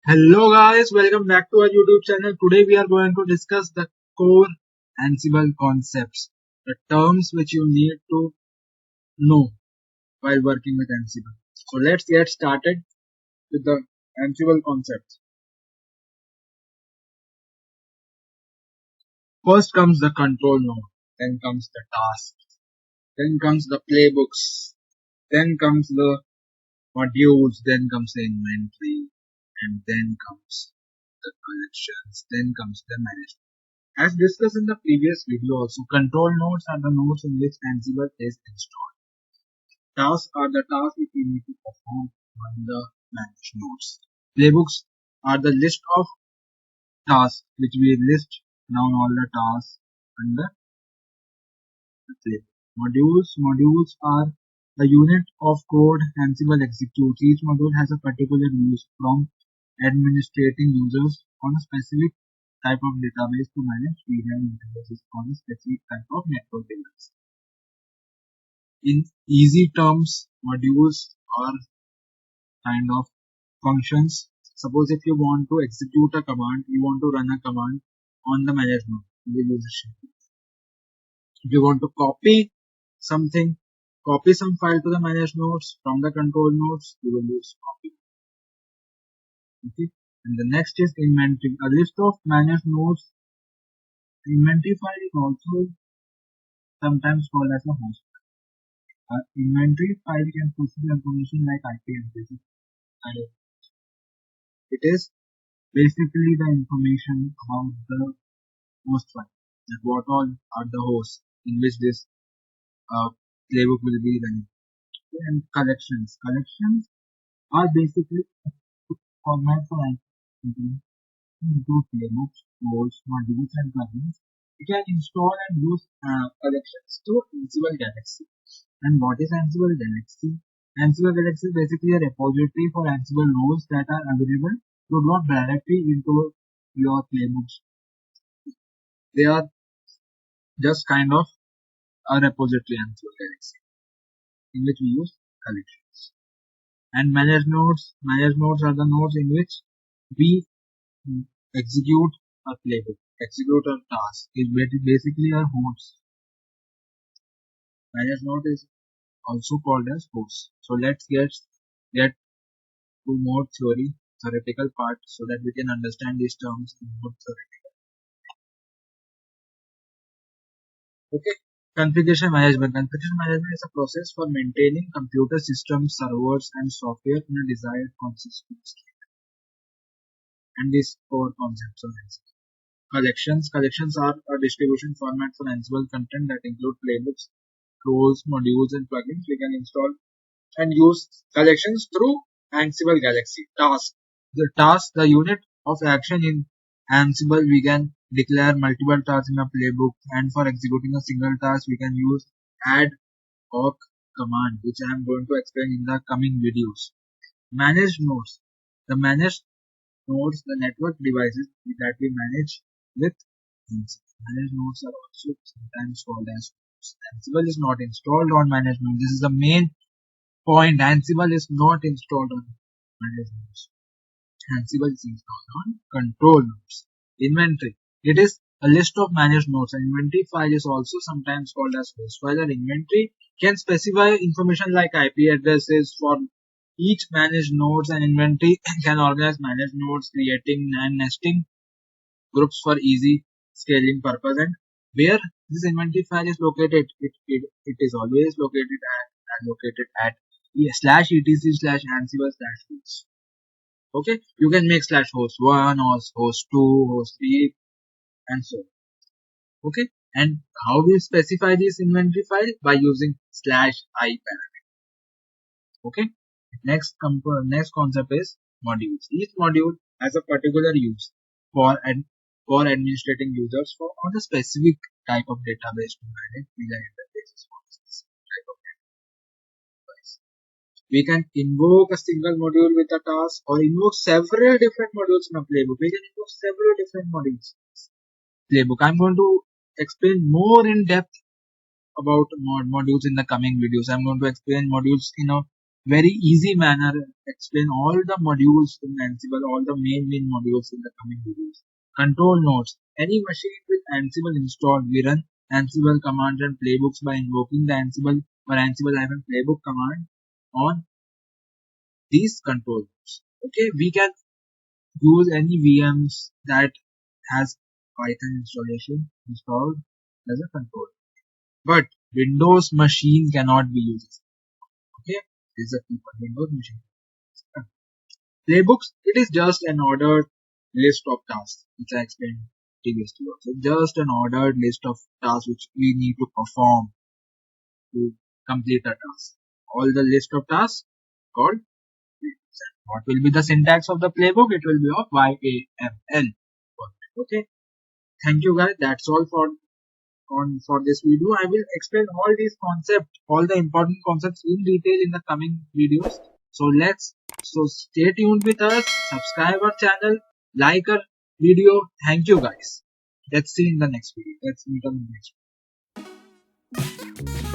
Hello guys, welcome back to our YouTube channel. Today we are going to discuss the core Ansible concepts, the terms which you need to know while working with Ansible. So let's get started with the Ansible concepts. First comes the control node, then comes the task, then comes the playbooks, then comes the modules, then comes the inventory, and then comes the collections, then comes the management. As discussed in the previous video also, control nodes are the nodes in which Ansible is installed. Tasks are the tasks which we need to perform on the managed nodes. Playbooks are the list of tasks which we list down all the tasks under the playbook. Modules are the unit of code Ansible executes. Each module has a particular use, from administrating users on a specific type of database to manage VLAN interfaces on a specific type of network device. In easy terms, modules are kind of functions. Suppose if you want to execute a command, you want to run a command on the managed node, you will use a shell. If you want to copy some file to the managed nodes from the control nodes, you will use copy. Okay. And the next is inventory. A list of managed nodes. Inventory file is also sometimes called as a host. An inventory file can process information like IP addresses. It is basically the information about the host file, that what all are the hosts in which this playbook will be running. And collections. Collections are basically format for include playbooks, roles, modules, and plugins. You can install and use collections to Ansible Galaxy. And what is Ansible Galaxy? Ansible Galaxy is basically a repository for Ansible roles that are available to load directly into your playbooks. They are just kind of a repository Ansible Galaxy in which we use collections. And managed nodes. Managed nodes are the nodes in which we execute a playbook, execute a task. Is basically a host. Managed node is also called as host. So let's get to more theoretical part so that we can understand these terms in more theoretical. Okay. Configuration management. Configuration management is a process for maintaining computer systems, servers, and software in a desired consistent state. And these core concepts of Ansible. Collections. Collections are a distribution format for Ansible content that include playbooks, roles, modules, and plugins. We can install and use collections through Ansible Galaxy. Task. The unit of action in Ansible, we can declare multiple tasks in a playbook, and for executing a single task, we can use add awk command, which I am going to explain in the coming videos. Managed nodes. The managed nodes, the network devices that we manage with Ansible. Managed nodes are also sometimes called as nodes. Ansible is not installed on managed nodes. This is the main point. Ansible is not installed on managed nodes. Ansible is installed on control nodes. Inventory. It is a list of managed nodes. An inventory file is also sometimes called as host file. An inventory can specify information like IP addresses for each managed nodes. An inventory can organize managed nodes, creating and nesting groups for easy scaling purpose. And where this inventory file is located, it is always located at /etc/ansible/hosts. Okay, you can make /host1 or host2, host3, and so on. Okay, and how we specify this inventory file? By using /i parameter. Okay, next concept is modules. Each module has a particular use for administrating users on a specific type of database to manage VLAN interfaces for a specific type of device. We can invoke a single module with a task or invoke several different modules in a playbook. We can invoke several different modules. Playbook. I'm going to explain more in depth about modules in the coming videos. I'm going to explain modules in a very easy manner explain all the modules in Ansible, all the main modules in the coming videos. Control nodes. Any machine with Ansible installed, we run Ansible commands and playbooks by invoking the Ansible or Ansible-playbook command on these control nodes. Okay, we can use any VMs that has Python installation installed as a control. But Windows machine cannot be used. Okay, this is a key for Windows machine. Playbooks, it is just an ordered list of tasks, which I explained previously also. Just an ordered list of tasks which we need to perform to complete a task. All the list of tasks called playbooks. What will be the syntax of the playbook? It will be of YAML. Okay. Thank you guys. That's all for this video. I will explain all these concepts, all the important concepts in detail in the coming videos. So stay tuned with us, subscribe our channel, like our video. Thank you guys. Let's see in the next video. Let's meet on the next video.